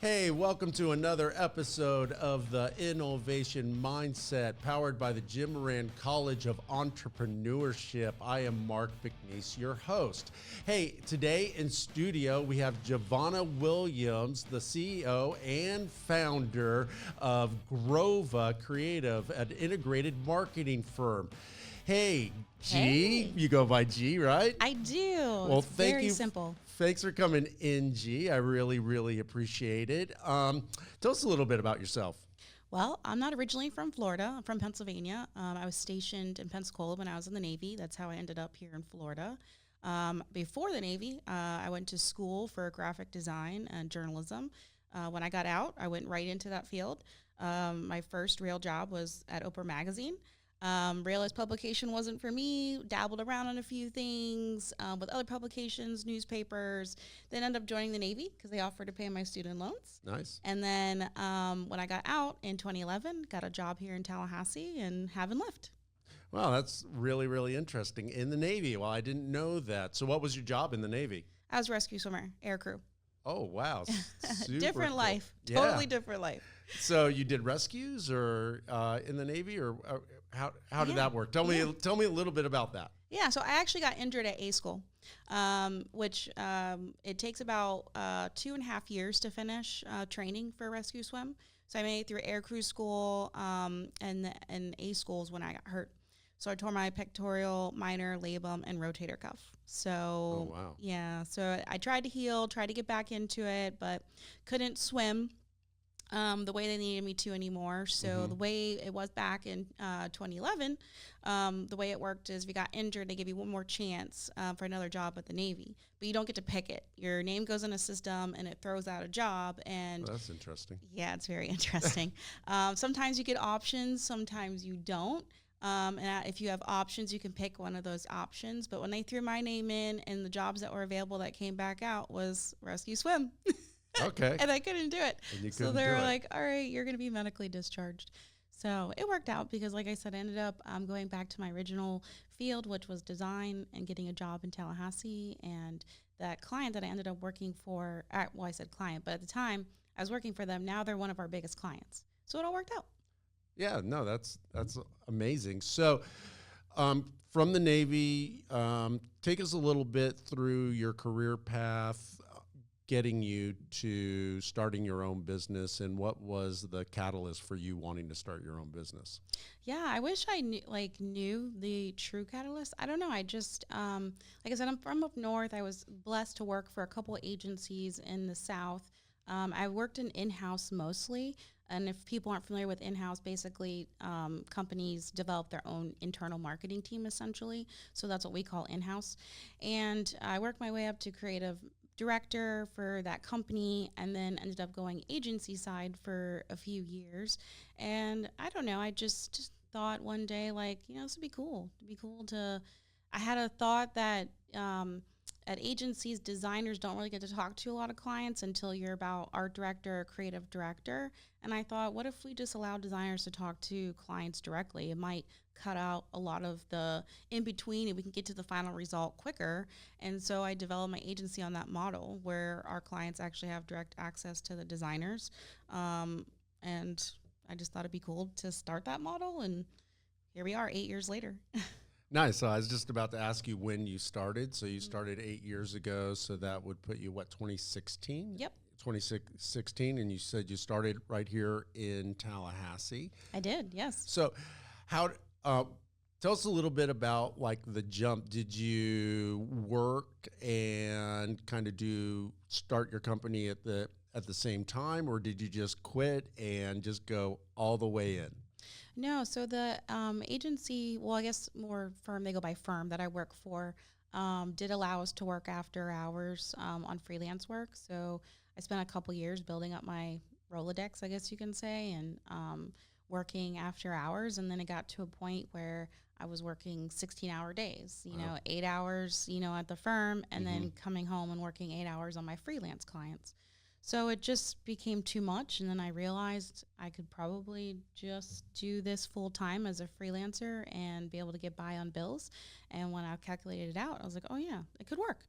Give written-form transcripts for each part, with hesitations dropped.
Hey, welcome to another episode of the InNOLEvation Mindset, powered by the Jim Moran College of Entrepreneurship. I am Mark McNees, your host. Hey, today in studio, we have Giovanna Williams, the CEO and founder of Grova Creative, an integrated marketing firm. Hey, G, Hey. You go by G, right? I do. Well, it's thank very you. simple. Thanks for coming in, G. I really appreciate it. Tell us a little bit about yourself. Well, I'm not originally from Florida. I'm from Pennsylvania. I was stationed in Pensacola when I was in the Navy. That's how I ended up here in Florida. Before the Navy, I went to school for graphic design and journalism. When I got out, I went right into that field. My first real job was at Oprah Magazine. Realized publication wasn't for me, dabbled around on a few things with other publications, newspapers, then ended up joining the Navy because they offered to pay my student loans. Nice. And then when I got out in 2011, got a job here in Tallahassee and haven't left. Wow, that's really interesting. In the Navy. Well, I didn't know that. So what was your job in the Navy? I was a rescue swimmer, air crew. Oh, wow. Super Different cool. life, Yeah. totally different life. So you did rescues or in the Navy, or how did Yeah. that work? Tell me a little bit about that. Yeah, so I actually got injured at A school, which it takes about 2.5 years to finish training for rescue swim. So I made it through air crew school and A schools when I got hurt. So I tore my pectoral, minor, labrum, and rotator cuff. So Oh, wow. yeah, so I tried to heal, tried to get back into it, but couldn't swim the way they needed me to anymore. So the way it was back in 2011, the way it worked is if you got injured, they give you one more chance for another job at the Navy, but you don't get to pick it. Your name goes in a system and it throws out a job. And Well, that's interesting. yeah, it's very interesting. Sometimes you get options, sometimes you don't. If you have options, you can pick one of those options. But when they threw my name in and the jobs that were available that came back out was rescue swim. Okay. And I couldn't do it. And you So couldn't they do were it. like, all right, you're going to be medically discharged. So it worked out because, like I said, I ended up going back to my original field, which was design, and getting a job in Tallahassee. And that client that I ended up working for, well, I said client, but at the time I was working for them. Now they're one of our biggest clients. So it all worked out. Yeah, no, that's amazing. So, from the Navy, take us a little bit through your career path, getting you to starting your own business, and what was the catalyst for you wanting to start your own business? Yeah, I wish I knew the true catalyst. I don't know. I just, like I said, I'm from up north. I was blessed to work for a couple of agencies in the South. I worked in-house mostly. And if people aren't familiar with in-house, basically companies develop their own internal marketing team, essentially. So that's what we call in-house. And I worked my way up to creative director for that company, and then ended up going agency side for a few years. And I don't know, I just thought one day, like, this would be cool. It'd be cool I had a thought that at agencies, designers don't really get to talk to a lot of clients until you're about art director or creative director. And I thought, what if we just allow designers to talk to clients directly? It might cut out a lot of the in-between and we can get to the final result quicker. And so I developed my agency on that model where our clients actually have direct access to the designers. And I just thought it'd be cool to start that model. And here we are 8 years later. Nice. So I was just about to ask you when you started. So you started 8 years ago. So that would put you, 2016? Yep. 2016. And you said you started right here in Tallahassee. I did, yes. So tell us a little bit about like the jump. Did you work and kind of start your company at the same time, or did you just quit and just go all the way in? No, so the agency, well, I guess more firm, they go by firm that I work for, did allow us to work after hours on freelance work. So I spent a couple years building up my Rolodex, I guess you can say, and working after hours. And then it got to a point where I was working 16-hour days, 8 hours, at the firm, and then coming home and working 8 hours on my freelance clients. So it just became too much, and then I realized I could probably just do this full time as a freelancer and be able to get by on bills. And when I calculated it out, I was like, oh yeah, it could work.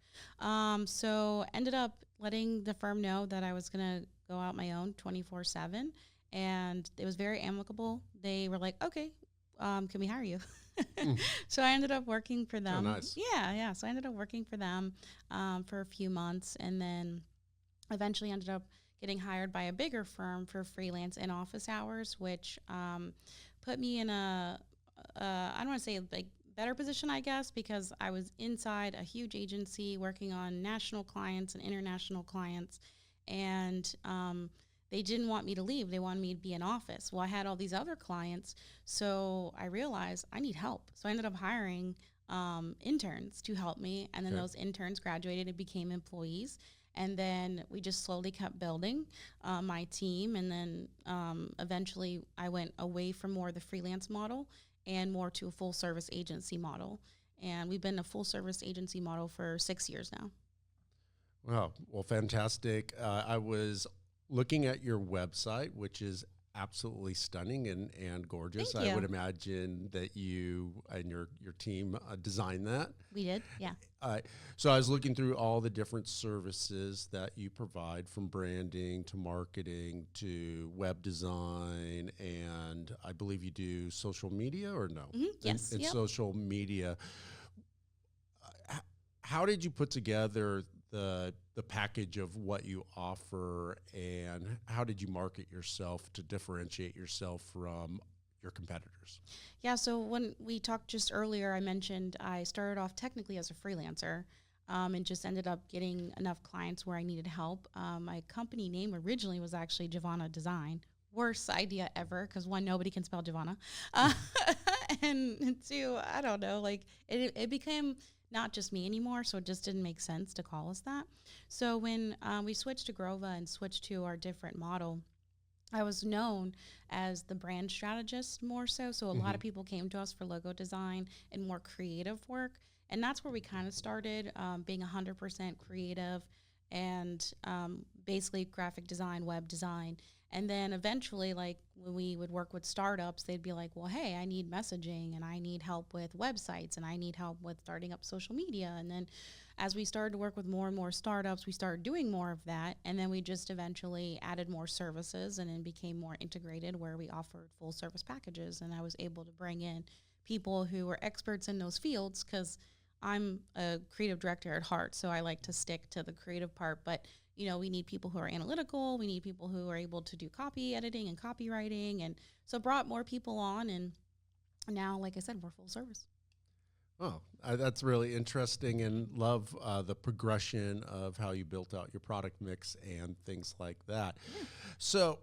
So ended up letting the firm know that I was going to go out my own 24/7. And it was very amicable. They were like, okay, can we hire you? So I ended up working for them. Oh, nice. Yeah. So I ended up working for them for a few months, and then eventually ended up getting hired by a bigger firm for freelance and office hours, which put me in I don't want to say like better position, I guess, because I was inside a huge agency working on national clients and international clients, and they didn't want me to leave. They wanted me to be in office. Well, I had all these other clients, so I realized I need help. So I ended up hiring interns to help me, and then those interns graduated and became employees. And then we just slowly kept building my team, and then eventually I went away from more of the freelance model and more to a full service agency model. And we've been a full service agency model for 6 years now. Wow. Well, fantastic. I was looking at your website, which is absolutely stunning and gorgeous. Thank you. I would imagine that you and your team designed that. We did, yeah. So I was looking through all the different services that you provide, from branding to marketing to web design, and I believe you do social media, or no? Mm-hmm. Yes. And social media. How did you put together the package of what you offer, and how did you market yourself to differentiate yourself from your competitors? Yeah, so when we talked just earlier, I mentioned I started off technically as a freelancer and just ended up getting enough clients where I needed help. My company name originally was actually Giovanna Design. Worst idea ever, because one, nobody can spell Giovanna. And two, I don't know, like it became not just me anymore, so it just didn't make sense to call us that. So when we switched to Grova and switched to our different model, I was known as the brand strategist more so. So a lot of people came to us for logo design and more creative work. And that's where we kind of started, being 100% creative and basically graphic design, web design. And then eventually, like when we would work with startups, they'd be like, well, hey, I need messaging and I need help with websites and I need help with starting up social media. And then as we started to work with more and more startups, we started doing more of that. And then we just eventually added more services and then became more integrated, where we offered full service packages. And I was able to bring in people who were experts in those fields, because I'm a creative director at heart, so I like to stick to the creative part. But you know, we need people who are analytical. We need people who are able to do copy editing and copywriting. And so brought more people on. And now, like I said, we're full service. Oh, that's really interesting, and love the progression of how you built out your product mix and things like that. Yeah. So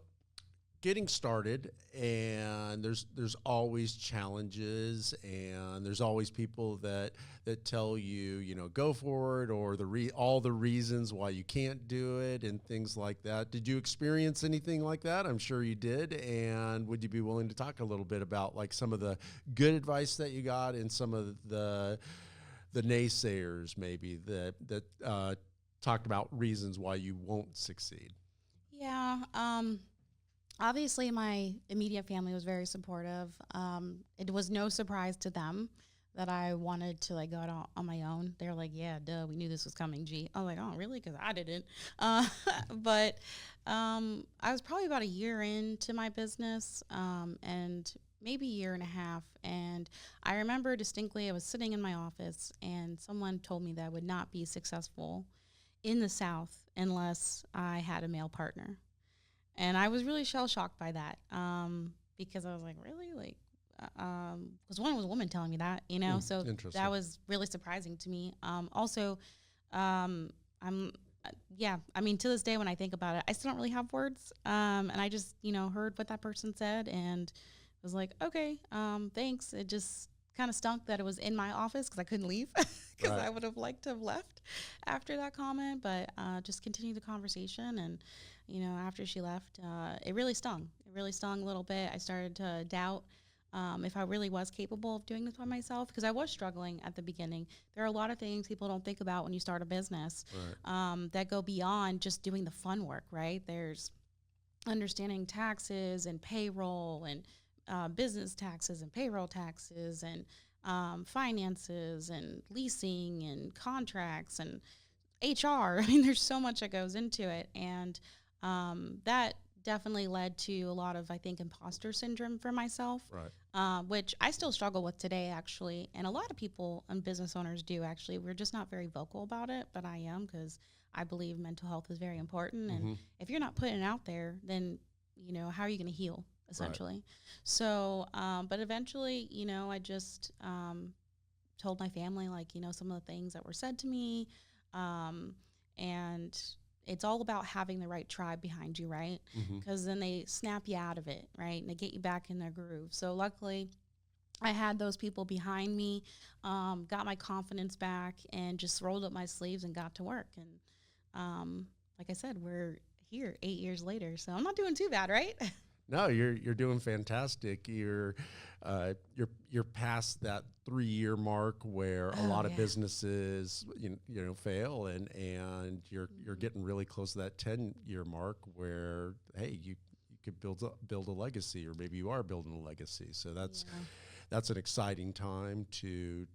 getting started, and there's always challenges, and there's always people that tell you, go for it, or all the reasons why you can't do it and things like that. Did you experience anything like that? I'm sure you did. And would you be willing to talk a little bit about like some of the good advice that you got and some of the naysayers maybe that talked about reasons why you won't succeed? Yeah. Obviously, my immediate family was very supportive. It was no surprise to them that I wanted to like go out on my own. They were like, "Yeah, duh, we knew this was coming." G. I was like, "Oh, really?" Because I didn't. But I was probably about a year into my business, and maybe a year and a half. And I remember distinctly, I was sitting in my office, and someone told me that I would not be successful in the South unless I had a male partner. And I was really shell-shocked by that, because I was like, really? Like, because one was a woman telling me that, so that was really surprising to me. Also, to this day when I think about it, I still don't really have words. And I just, heard what that person said and was like, okay, thanks. It just kind of stunk that it was in my office because I couldn't leave, because I would have liked to have left after that comment, but just continued the conversation. And after she left, it really stung. It really stung a little bit. I started to doubt if I really was capable of doing this by myself, because I was struggling at the beginning. There are a lot of things people don't think about when you start a business that go beyond just doing the fun work, right? There's understanding taxes and payroll and business taxes and payroll taxes and finances and leasing and contracts and HR. I mean, there's so much that goes into it. And that definitely led to a lot of, I think, imposter syndrome for myself, Right. which I still struggle with today, actually. And a lot of people and business owners do, actually. We're just not very vocal about it, but I am, because I believe mental health is very important. Mm-hmm. And if you're not putting it out there, then, how are you going to heal, essentially? Right. So, but eventually, I just told my family, like, some of the things that were said to me. And it's all about having the right tribe behind you, right? Mm-hmm. Because then they snap you out of it, right? And they get you back in their groove. So luckily, I had those people behind me, got my confidence back, and just rolled up my sleeves and got to work. And like I said, we're here 8 years later, so I'm not doing too bad, right? No, you're doing fantastic. You're past that 3-year mark where a lot of businesses fail, and you're getting really close to that 10-year mark where, hey, you could build a legacy, or maybe you are building a legacy. So that's an exciting time to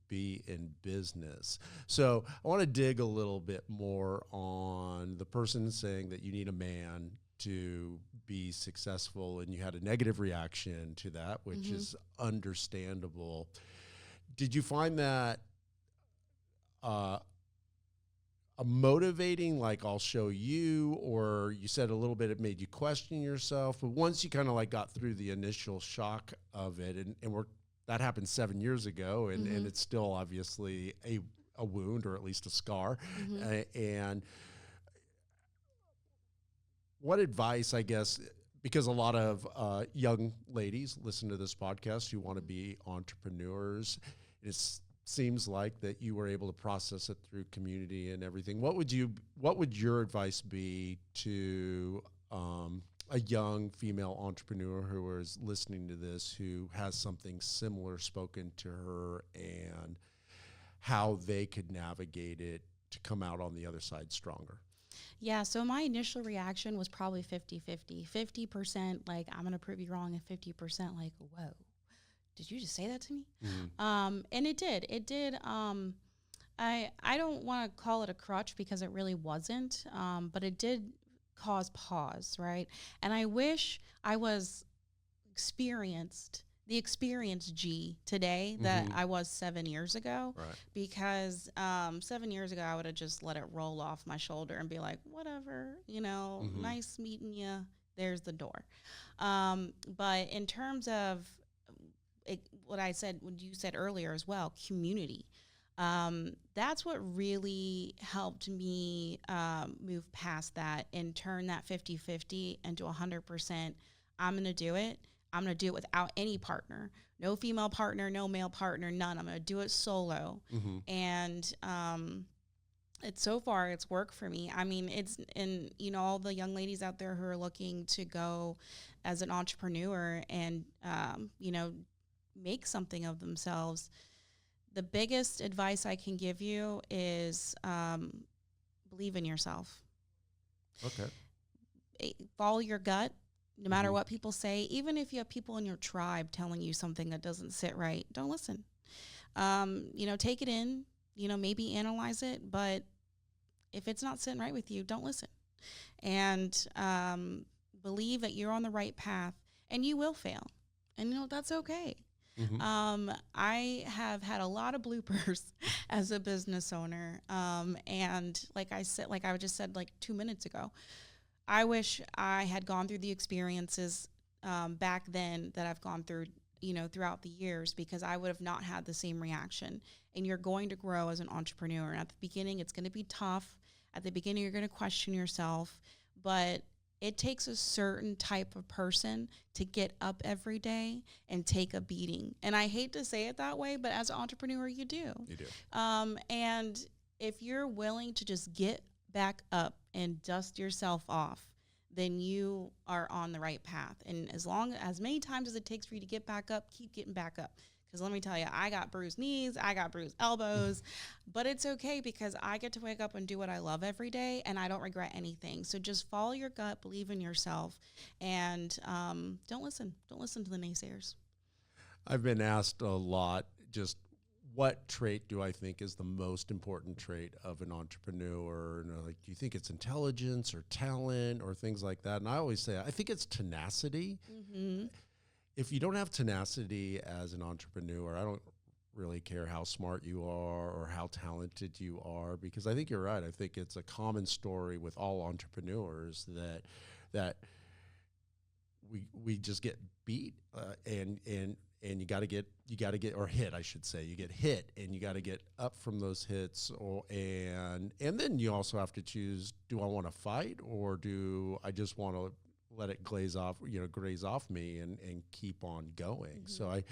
be in business. So I want to dig a little bit more on the person saying that you need a man to be successful, and you had a negative reaction to that, which is understandable. Did you find that a motivating, like, I'll show you, or you said a little bit it made you question yourself, but once you kind of like got through the initial shock of it, and that happened 7 years ago, and it's still obviously a wound, or at least a scar, and what advice, I guess, because a lot of young ladies listen to this podcast who want to be entrepreneurs, it seems like that you were able to process it through community and everything. What would your advice be to a young female entrepreneur who is listening to this, who has something similar spoken to her, and how they could navigate it to come out on the other side stronger? Yeah, so my initial reaction was probably 50-50. 50% like, I'm going to prove you wrong, and 50% like, whoa, did you just say that to me? And it did. I don't want to call it a crutch, because it really wasn't, but it did cause pause, right? And I wish I was the experienced G today that I was 7 years ago, Right. because 7 years ago I would have just let it roll off my shoulder and be like, whatever, nice meeting you. There's the door. But in terms of what you said earlier as well, community. That's what really helped me move past that and turn that 50-50 into 100%. I'm going to do it. I'm going to do it without any partner. No female partner, no male partner, none. I'm going to do it solo. And so far it's worked for me. I mean, all the young ladies out there who are looking to go as an entrepreneur and, make something of themselves, the biggest advice I can give you is believe in yourself. Okay. Follow your gut. No matter what people say, even if you have people in your tribe telling you something that doesn't sit right, don't listen. Take it in, maybe analyze it, but if it's not sitting right with you, don't listen. And believe that you're on the right path, and you will fail. And, that's okay. I have had a lot of bloopers as a business owner. And like I just said like 2 minutes ago, I wish I had gone through the experiences back then that I've gone through, throughout the years, because I would have not had the same reaction. And you're going to grow as an entrepreneur. And at the beginning, it's going to be tough. At the beginning, you're going to question yourself. But it takes a certain type of person to get up every day and take a beating. And I hate to say it that way, but as an entrepreneur, you do. You do. And if you're willing to just get back up and dust yourself off, then you are on the right path. And as many times as it takes for you to get back up, keep getting back up. Because let me tell you, I got bruised knees, I got bruised elbows, but it's okay, because I get to wake up and do what I love every day, and I don't regret anything. So just follow your gut, believe in yourself, and don't listen. Don't listen to the naysayers. I've been asked a lot, just what trait do I think is the most important trait of an entrepreneur? And like, do you think it's intelligence or talent or things like that? And I always say, I think it's tenacity. Mm-hmm. If you don't have tenacity as an entrepreneur, I don't really care how smart you are or how talented you are, because I think you're right. I think it's a common story with all entrepreneurs that we just get beat and you got to get or hit, I should say. You get hit and you got to get up from those hits, and then you also have to choose, do I want to fight or do I just want to let it graze off me and keep on going? Mm-hmm. So I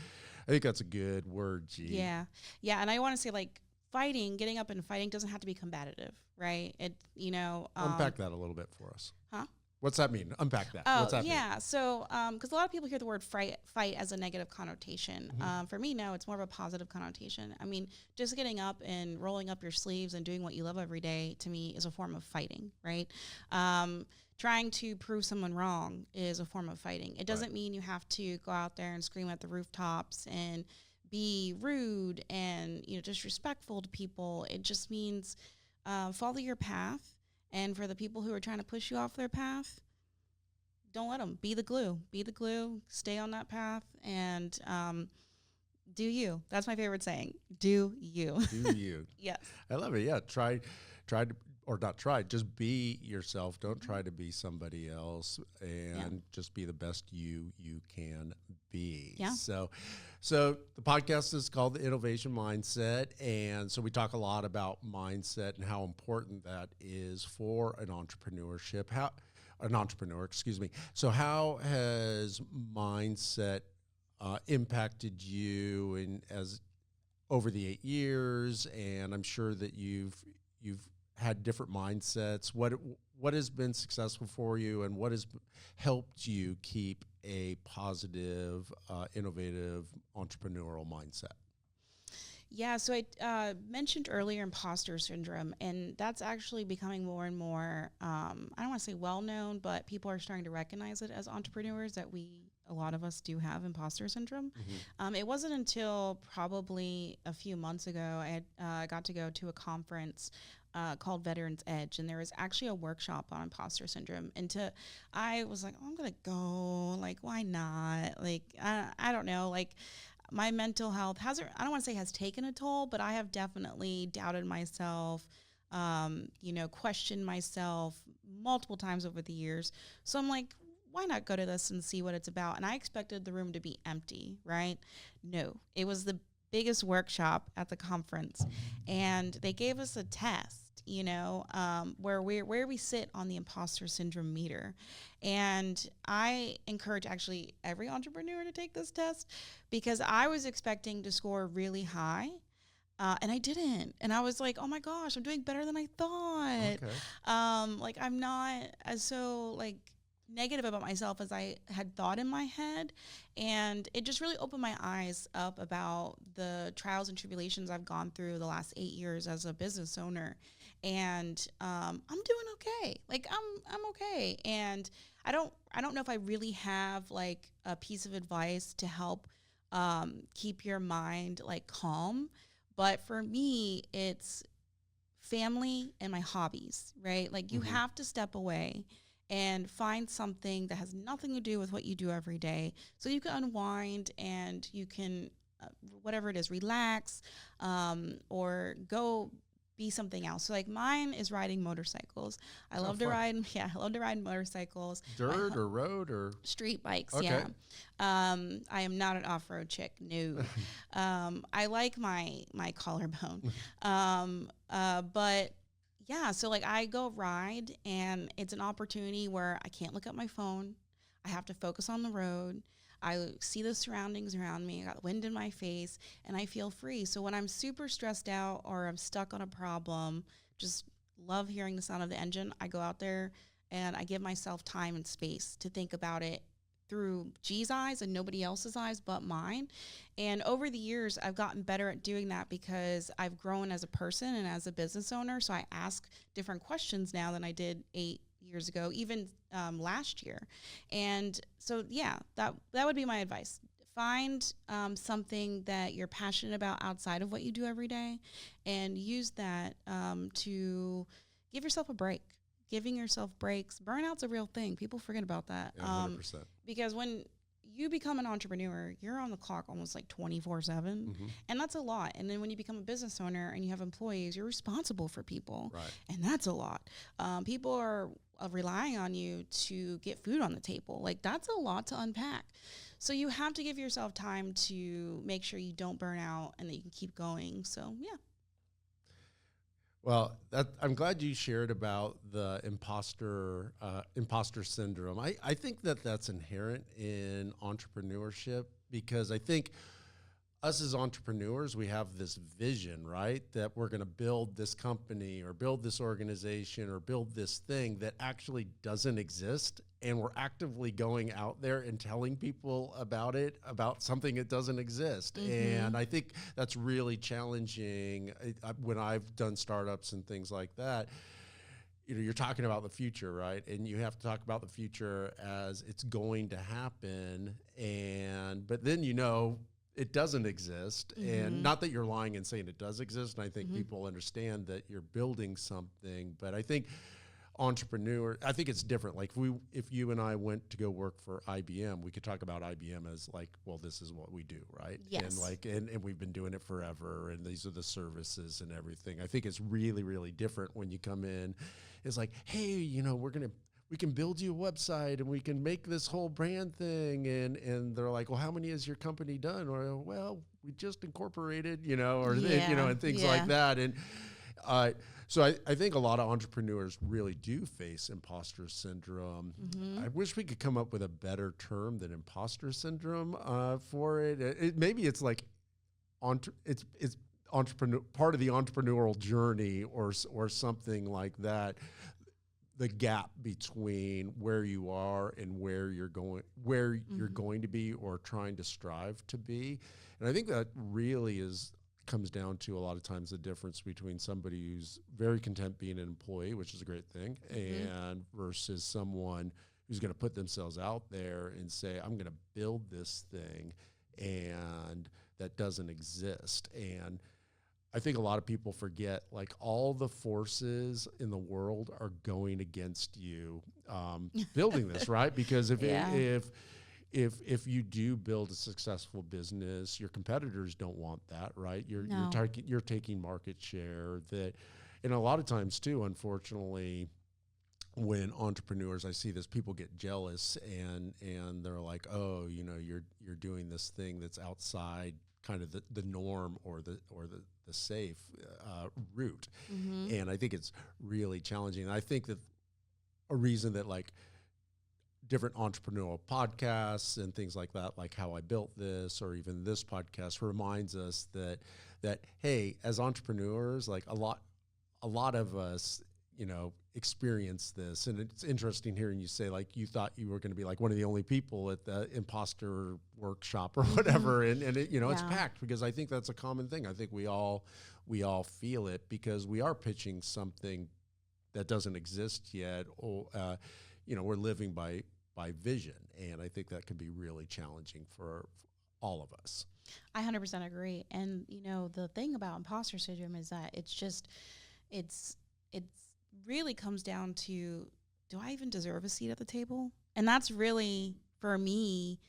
think that's a good word, G. Yeah. Yeah. And I want to say, like, getting up and fighting doesn't have to be combative, right? Unpack that a little bit for us. Huh? What's that mean? Unpack that. Oh, What's that mean? So, because a lot of people hear the word fight as a negative connotation. Mm-hmm. For me, no, it's more of a positive connotation. I mean, just getting up and rolling up your sleeves and doing what you love every day, to me, is a form of fighting, right? Trying to prove someone wrong is a form of fighting. It doesn't mean you have to go out there and scream at the rooftops and be rude and disrespectful to people. It just means follow your path. And for the people who are trying to push you off their path, don't let them. Be the glue. Be the glue. Stay on that path and do you. That's my favorite saying. Do you. Do you. Yes. I love it. Yeah. Just be yourself. Don't try to be somebody else, and just be the best you can be. Yeah. So the podcast is called the InNOLEvation Mindset. And so we talk a lot about mindset and how important that is for an entrepreneur, excuse me. So how has mindset impacted you over the 8 years? And I'm sure that you've had different mindsets. What has been successful for you, and what has helped you keep a positive, innovative entrepreneurial mindset? Yeah, so I mentioned earlier imposter syndrome, and that's actually becoming more and more, I don't want to say well-known, but people are starting to recognize it as entrepreneurs, that a lot of us do have imposter syndrome. Mm-hmm. It wasn't until probably a few months ago I got to go to a conference called Veterans Edge, and there was actually a workshop on imposter syndrome. And I was like, I'm going to go, like, why not? Like, I don't know, like, my mental health I don't want to say has taken a toll, but I have definitely doubted myself, questioned myself multiple times over the years. So I'm like, why not go to this and see what it's about? And I expected the room to be empty, right? No, it was the biggest workshop at the conference, and they gave us a test, where we sit on the imposter syndrome meter. And I encourage actually every entrepreneur to take this test, because I was expecting to score really high. And I didn't. And I was like, oh my gosh, I'm doing better than I thought. Okay. I'm not as negative about myself as I had thought in my head. And it just really opened my eyes up about the trials and tribulations I've gone through the last 8 years as a business owner. And I'm doing okay. I'm okay. And I don't know if I really have like a piece of advice to help keep your mind calm. But for me, it's family and my hobbies, right? Like you have to step away and find something that has nothing to do with what you do every day, so you can unwind and you can, whatever it is, relax, or go be something else. So mine is riding motorcycles. I love to ride motorcycles. Dirt or road or? Street bikes, okay. Yeah. I am not an off-road chick, no. I like my collarbone. But yeah, so I go ride, and it's an opportunity where I can't look at my phone. I have to focus on the road. I see the surroundings around me. I got wind in my face, and I feel free. So when I'm super stressed out or I'm stuck on a problem, just love hearing the sound of the engine. I go out there and I give myself time and space to think about it through G's eyes and nobody else's eyes but mine. And over the years, I've gotten better at doing that because I've grown as a person and as a business owner. So I ask different questions now than I did 8 years ago, even last year. And so, yeah, that would be my advice. find something that you're passionate about outside of what you do every day, and use that to give yourself a break. Giving yourself breaks. Burnout's a real thing. People forget about that. Yeah, 100%. Because when you become an entrepreneur, you're on the clock almost like 24/7, and that's a lot. And then when you become a business owner and you have employees, you're responsible for people, Right. and that's a lot. People are relying on you to get food on the table. Like, that's a lot to unpack. So you have to give yourself time to make sure you don't burn out and that you can keep going. So, yeah. Well, I'm glad you shared about the imposter syndrome. I think that's inherent in entrepreneurship, because I think us as entrepreneurs, we have this vision, right? That we're going to build this company or build this organization or build this thing that actually doesn't exist. And we're actively going out there and telling people about something that doesn't exist. And I think that's really challenging. When I've done startups and things like that, you're talking about the future, right? And you have to talk about the future as it's going to happen. But then, it doesn't exist. And not that you're lying and saying it does exist. And I think people understand that you're building something. But I think I think it's different. Like if you and I went to go work for IBM, we could talk about IBM as like, well, this is what we do, right? Yes. And we've been doing it forever, and these are the services and everything. I think it's really, really different when you come in. It's like, hey, we can build you a website and we can make this whole brand thing. And they're like, well, how many has your company done? Or, well, we just incorporated, and things like that. And so I think a lot of entrepreneurs really do face imposter syndrome. I wish we could come up with a better term than imposter syndrome for it. Maybe it's like it's entrepreneur, part of the entrepreneurial journey or something like that. The gap between where you are and where you're going to be or trying to strive to be. And I think that really comes down to a lot of times the difference between somebody who's very content being an employee, which is a great thing, and versus someone who's going to put themselves out there and say, I'm going to build this thing, and that doesn't exist. And I think a lot of people forget, like, all the forces in the world are going against you building this, right? Because if you do build a successful business, your competitors don't want that, right? You're taking market share. And a lot of times too, unfortunately, when entrepreneurs, I see this, people get jealous and they're like, oh, you're doing this thing that's outside kind of the norm or the safe route. And I think it's really challenging. And I think that a reason that like different entrepreneurial podcasts and things like that, like How I Built This, or even this podcast, reminds us that hey, as entrepreneurs, like a lot of us, experience this. And it's interesting hearing you say, like, you thought you were going to be like one of the only people at the imposter workshop or whatever. And it, it's packed, because I think that's a common thing. I think we all feel it, because we are pitching something that doesn't exist yet. Or, we're living by vision. And I think that can be really challenging for all of us. I 100% agree. And, the thing about imposter syndrome is that it's really comes down to, do I even deserve a seat at the table? And that's really, for me,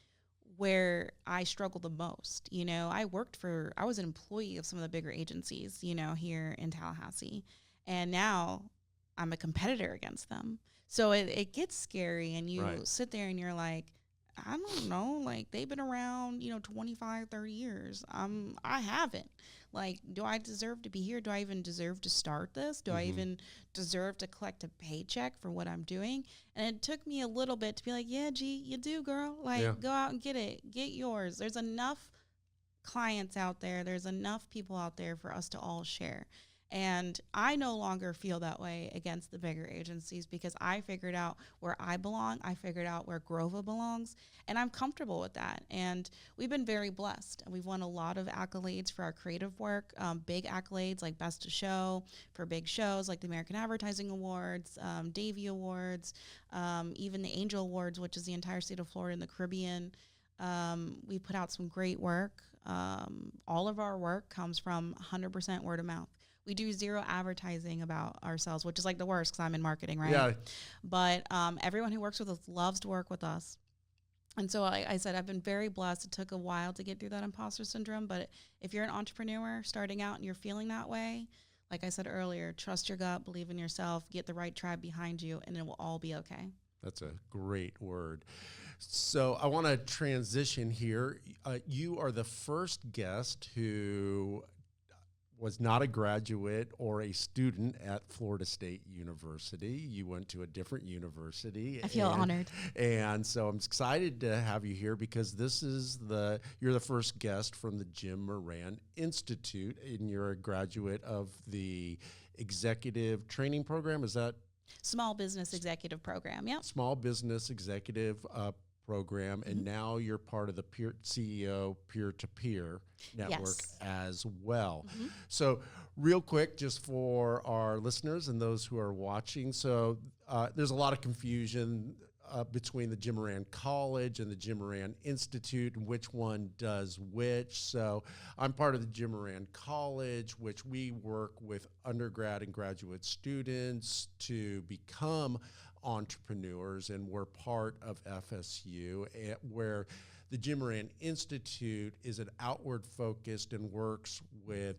where I struggle the most. I was an employee of some of the bigger agencies, here in Tallahassee. And now I'm a competitor against them. So it gets scary, and you sit there and you're like, I don't know, like, they've been around, 25, 30 years. I haven't. Like, do I deserve to be here? Do I even deserve to start this? Do I even deserve to collect a paycheck for what I'm doing? And it took me a little bit to be like, yeah, G, you do, girl. Like, go out and get it. Get yours. There's enough clients out there. There's enough people out there for us to all share. And I no longer feel that way against the bigger agencies, because I figured out where I belong. I figured out where Grova belongs, and I'm comfortable with that. And we've been very blessed. We've won a lot of accolades for our creative work, big accolades like Best of Show for big shows like the American Advertising Awards, Davie Awards, even the Angel Awards, which is the entire state of Florida and the Caribbean. We put out some great work. All of our work comes from 100% word of mouth. We do zero advertising about ourselves, which is like the worst because I'm in marketing, right? Yeah. But everyone who works with us loves to work with us. And so I said, I've been very blessed. It took a while to get through that imposter syndrome. But if you're an entrepreneur starting out and you're feeling that way, like I said earlier, trust your gut, believe in yourself, get the right tribe behind you, and it will all be okay. That's a great word. So I want to transition here. You are the first guest who was not a graduate or a student at Florida State University. You went to a different university. I feel honored. And so I'm excited to have you here because you're the first guest from the Jim Moran Institute, and you're a graduate of the executive training program. Is that? Small Business Executive Program, yeah. Small Business Executive Program, and now you're part of the CEO peer-to-peer network as well. So real quick, just for our listeners and those who are watching, so there's a lot of confusion between the Jim Moran College and the Jim Moran Institute and which one does which. So I'm part of the Jim Moran College, which we work with undergrad and graduate students to become entrepreneurs, and we're part of FSU, where the Jim Moran Institute is an outward focused and works with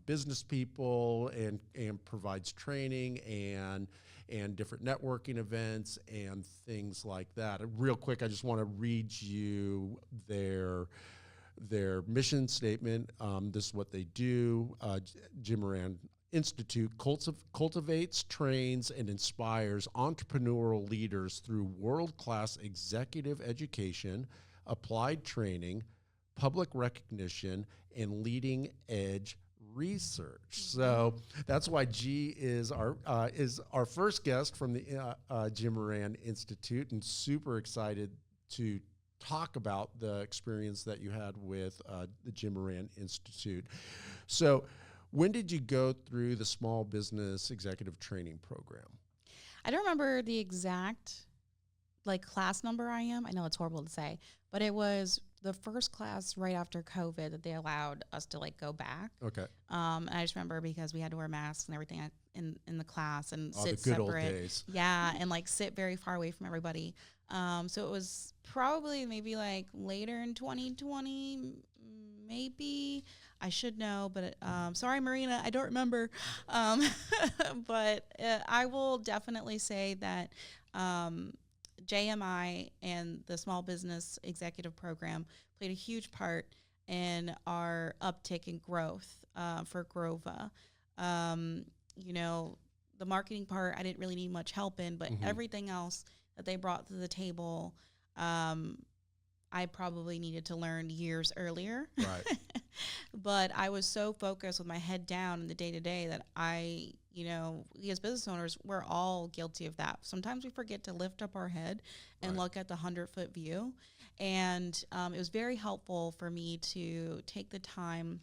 business people and provides training and different networking events and things like that. Real quick, I just want to read you their mission statement. This is what they do. Jim Moran Institute cultivates, trains, and inspires entrepreneurial leaders through world-class executive education, applied training, public recognition, and leading-edge research. So that's why G is our first guest from the Jim Moran Institute, and super excited to talk about the experience that you had with the Jim Moran Institute. So when did you go through the Small Business Executive Training Program? I don't remember the exact class number I am. I know it's horrible to say, but it was the first class right after COVID that they allowed us to go back. Okay. And I just remember because we had to wear masks and everything in the class and sit the good separate. Old days. Yeah, and sit very far away from everybody. So it was probably maybe later in 2020, maybe. I should know, but sorry, Marina, I don't remember. But I will definitely say that JMI and the Small Business Executive Program played a huge part in our uptick in growth for Grova. The marketing part, I didn't really need much help in, but everything else that they brought to the table, I probably needed to learn years earlier. Right. But I was so focused with my head down in the day-to-day that we as business owners, we're all guilty of that. Sometimes we forget to lift up our head and look at the 100-foot view. And it was very helpful for me to take the time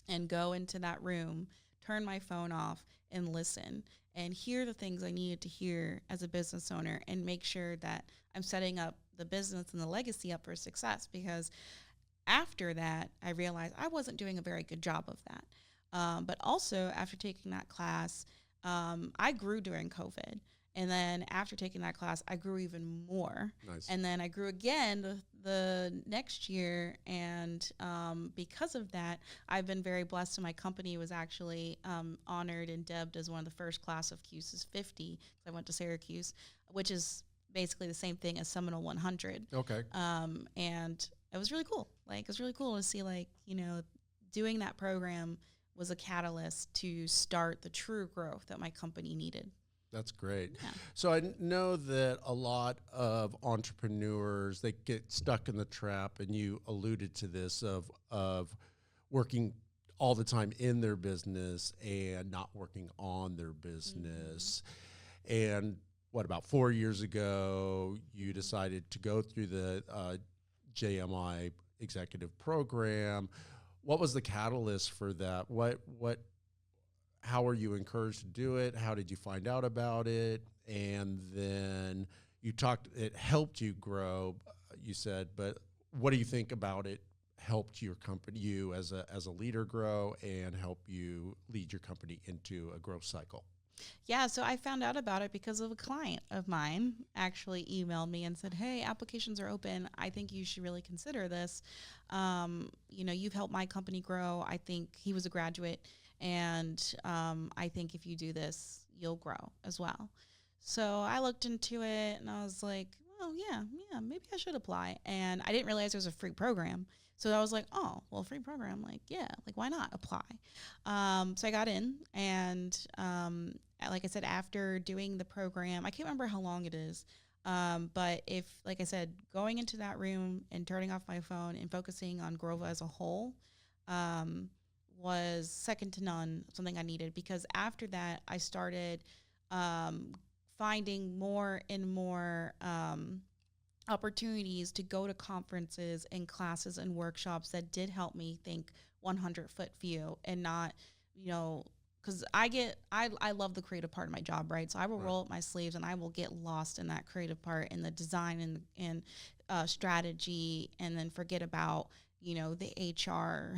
and go into that room, turn my phone off, and listen and hear the things I needed to hear as a business owner and make sure that I'm setting up the business and the legacy up for success. Because after that, I realized I wasn't doing a very good job of that. But also after taking that class, I grew during COVID. And then after taking that class, I grew even more. Nice. And then I grew again the next year. And because of that, I've been very blessed. And my company was actually honored and dubbed as one of the first class of CUSES 50. I went to Syracuse, which is basically the same thing as Seminole 100. Okay. And it was really cool. It was really cool to see, doing that program was a catalyst to start the true growth that my company needed. That's great. Yeah. So I know that a lot of entrepreneurs, they get stuck in the trap, and you alluded to this, of working all the time in their business and not working on their business. And about 4 years ago, you decided to go through the JMI executive program. What was the catalyst for that? How were you encouraged to do it? How did you find out about it? And then it helped you grow, you said, but what do you think about it helped your company, you as a leader grow and help you lead your company into a growth cycle? Yeah, so I found out about it because of a client of mine actually emailed me and said, "Hey, applications are open. I think you should really consider this. You've helped my company grow. I think," he was a graduate, and "I think if you do this, you'll grow as well." So I looked into it and I was like, "Oh yeah, maybe I should apply." And I didn't realize it was a free program. So I was like, "Oh, well, free program, like, yeah, like, why not apply?" So I got in, and like I said, after doing the program, I can't remember how long it is, but if, like I said, going into that room and turning off my phone and focusing on Grova as a whole was second to none, something I needed, because after that, I started finding more and more opportunities to go to conferences and classes and workshops that did help me think 100-foot view and not, because I love the creative part of my job, right? So I will roll up my sleeves and I will get lost in that creative part and the design and strategy, and then forget about, the HR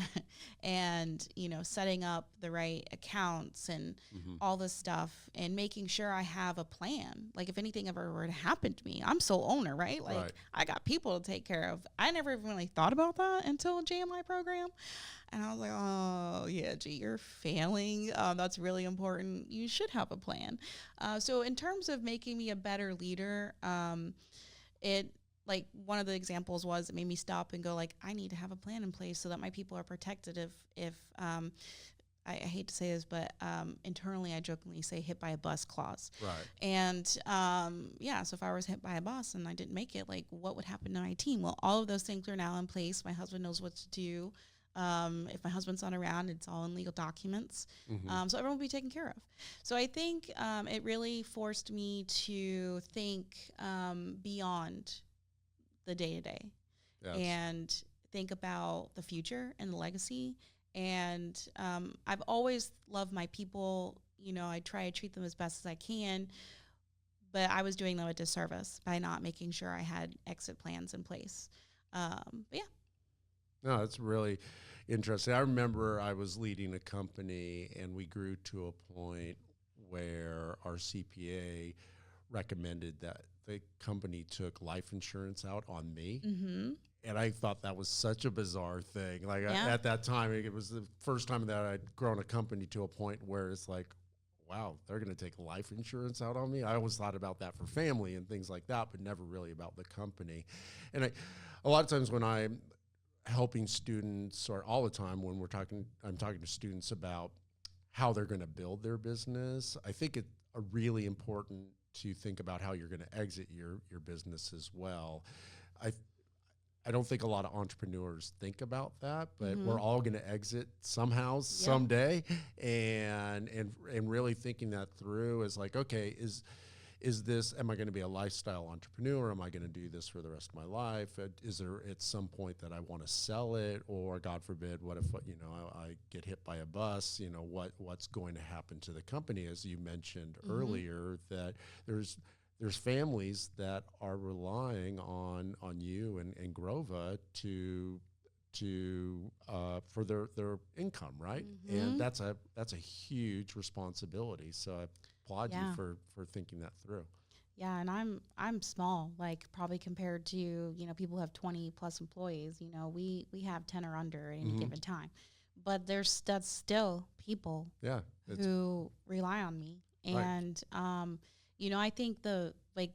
and, setting up the right accounts and all this stuff, and making sure I have a plan. Like, if anything ever were to happen to me, I'm sole owner, right? Like, I got people to take care of. I never even really thought about that until JMI program. And I was like, "Oh, yeah, G, you're failing. That's really important. You should have a plan." So in terms of making me a better leader, one of the examples was, it made me stop and go, like, I need to have a plan in place so that my people are protected if I hate to say this, but internally I jokingly say hit by a bus clause. Right. And so if I was hit by a bus and I didn't make it, like, what would happen to my team? Well, all of those things are now in place. My husband knows what to do. If my husband's not around, it's all in legal documents. So everyone will be taken care of. So I think it really forced me to think beyond the day-to-day and think about the future and the legacy. And I've always loved my people. I try to treat them as best as I can, but I was doing them a disservice by not making sure I had exit plans in place. But yeah. No, that's really interesting. I remember I was leading a company and we grew to a point where our CPA recommended that the company took life insurance out on me. And I thought that was such a bizarre thing. Like, at that time, it was the first time that I'd grown a company to a point where it's like, wow, they're going to take life insurance out on me. I always thought about that for family and things like that, but never really about the company. And a lot of times when I'm helping students, or all the time when I'm talking to students about how they're going to build their business, I think it's really important to think about how you're going to exit your business as well. I don't think a lot of entrepreneurs think about that, but we're all going to exit somehow, someday, and really thinking that through is like, okay, am I going to be a lifestyle entrepreneur? Am I going to do this for the rest of my life? Is there at some point that I want to sell it, or God forbid, what if I get hit by a bus? What's going to happen to the company? As you mentioned earlier, that there's families that are relying on you and Grova for their income, right? And that's a huge responsibility. So I applaud you for thinking that through. Yeah, and I'm small, like, probably compared to people who have 20 plus employees. We have 10 or under at any given time, but that's still people who rely on me. And I think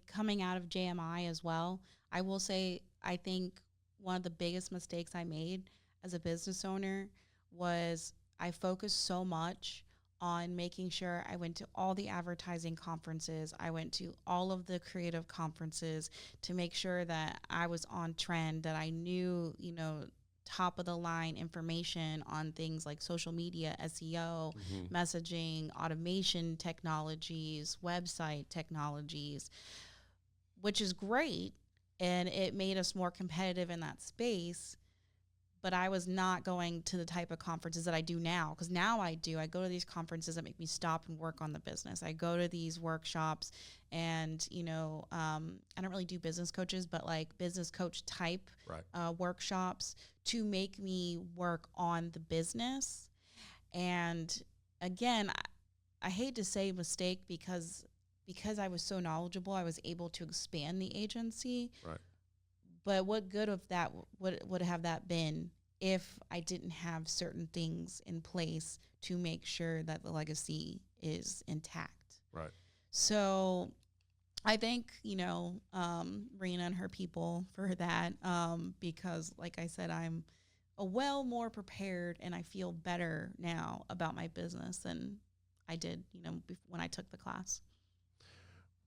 coming out of JMI as well, I will say, I think one of the biggest mistakes I made as a business owner was I focused so much on making sure I went to all the advertising conferences. I went to all of the creative conferences to make sure that I was on trend, that I knew, top of the line information on things like social media, SEO, messaging, automation technologies, website technologies, which is great. And it made us more competitive in that space. but I was not going to the type of conferences that I do now. Because now I go to these conferences that make me stop and work on the business. I go to these workshops and, I don't really do business coaches, but like business coach type workshops to make me work on the business. And again, I hate to say mistake because I was so knowledgeable, I was able to expand the agency. Right. But what good of that would have that been if I didn't have certain things in place to make sure that the legacy is intact? Right. So I thank, Rena and her people for that, because like I said, I'm more prepared and I feel better now about my business than I did, when I took the class.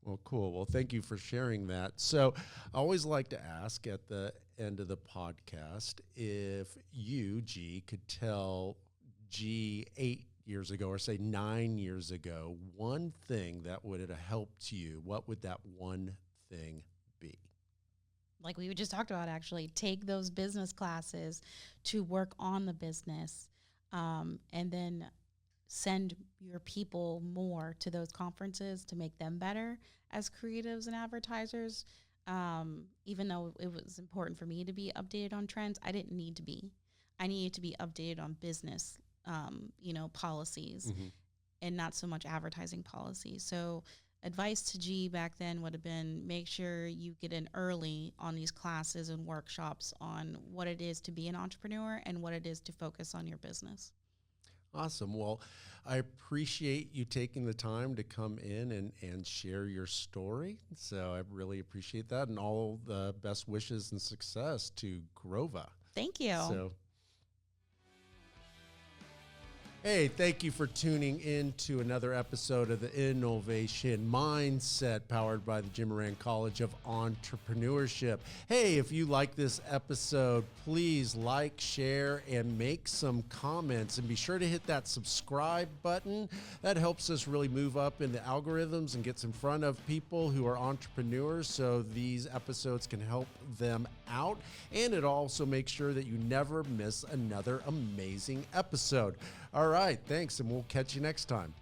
Well, cool. Well, thank you for sharing that. So I always like to ask at the end of the podcast if you, G, could tell G 8 years ago or say 9 years ago, one thing that would have helped you, what would that one thing be? Like we just talked about, actually, take those business classes to work on the business, and then send your people more to those conferences to make them better as creatives and advertisers. Even though it was important for me to be updated on trends, I didn't need to be. I needed to be updated on business, policies, and not so much advertising policies. So advice to G back then would have been, make sure you get in early on these classes and workshops on what it is to be an entrepreneur and what it is to focus on your business. Awesome. Well, I appreciate you taking the time to come in and share your story. So I really appreciate that, and all the best wishes and success to Grova. Thank you. So, hey, thank you for tuning in to another episode of the InNOLEvation Mindset, powered by the Jim Moran College of Entrepreneurship. Hey, if you like this episode, please like, share, and make some comments. And be sure to hit that subscribe button. That helps us really move up in the algorithms and gets in front of people who are entrepreneurs, so these episodes can help them out. And it also makes sure that you never miss another amazing episode. All right, thanks, and we'll catch you next time.